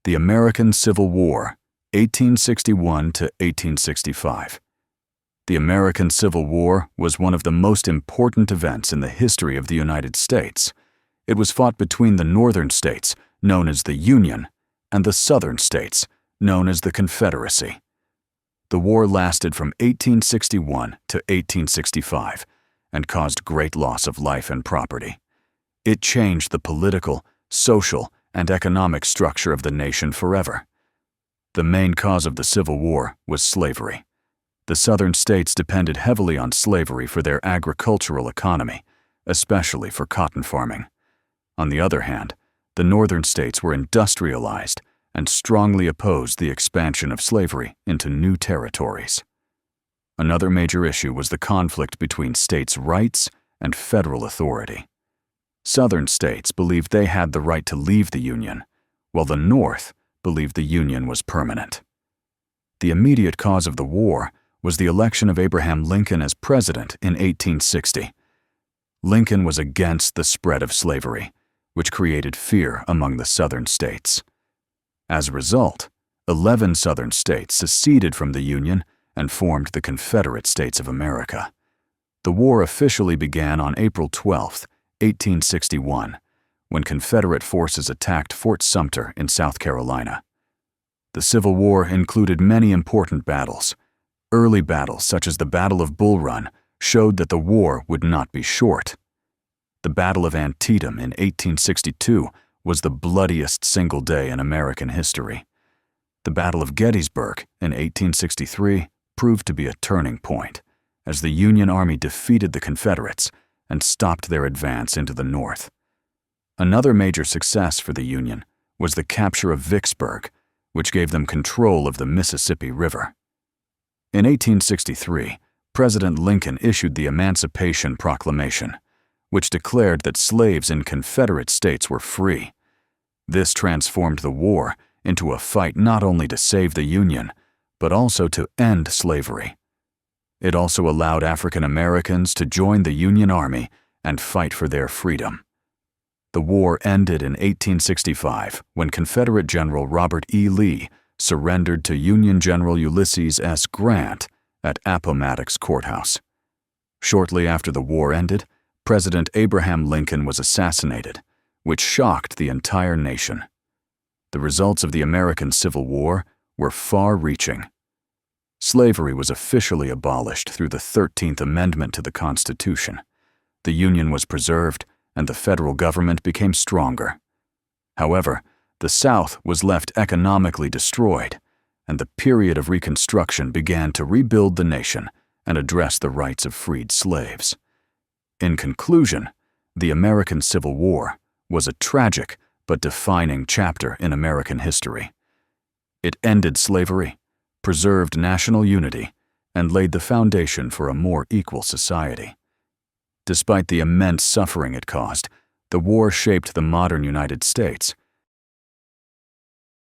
The American Civil War, 1861 to 1865. The American Civil War was one of the most important events in the history of the United States. It was fought between the northern states, known as the Union, and the southern states, known as the Confederacy. The war lasted from 1861 to 1865 and caused great loss of life and property. It changed the political, social, and economic structure of the nation forever. The main cause of the Civil War was slavery. The southern states depended heavily on slavery for their agricultural economy, especially for cotton farming. On the other hand, the northern states were industrialized and strongly opposed the expansion of slavery into new territories. Another major issue was the conflict between states' rights and federal authority. Southern states believed they had the right to leave the Union, while the North believed the Union was permanent. The immediate cause of the war was the election of Abraham Lincoln as president in 1860. Lincoln was against the spread of slavery, which created fear among the southern states. As a result, 11 southern states seceded from the Union and formed the Confederate States of America. The war officially began on April 12, 1861, when Confederate forces attacked Fort Sumter in South Carolina. The Civil War included many important battles. Early battles, such as the Battle of Bull Run, showed that the war would not be short. The Battle of Antietam in 1862 was the bloodiest single day in American history. The Battle of Gettysburg in 1863 proved to be a turning point, as the Union Army defeated the Confederates and stopped their advance into the North. Another major success for the Union was the capture of Vicksburg, which gave them control of the Mississippi River. In 1863, President Lincoln issued the Emancipation Proclamation, which declared that slaves in Confederate states were free. This transformed the war into a fight not only to save the Union, but also to end slavery. It also allowed African Americans to join the Union Army and fight for their freedom. The war ended in 1865 when Confederate General Robert E. Lee surrendered to Union General Ulysses S. Grant at Appomattox Courthouse. Shortly after the war ended, President Abraham Lincoln was assassinated, which shocked the entire nation. The results of the American Civil War were far-reaching. Slavery was officially abolished through the 13th Amendment to the Constitution. The Union was preserved, and the federal government became stronger. However, the South was left economically destroyed, and the period of Reconstruction began to rebuild the nation and address the rights of freed slaves. In conclusion, the American Civil War was a tragic but defining chapter in American history. It ended slavery, preserved national unity, and laid the foundation for a more equal society. Despite the immense suffering it caused, the war shaped the modern United States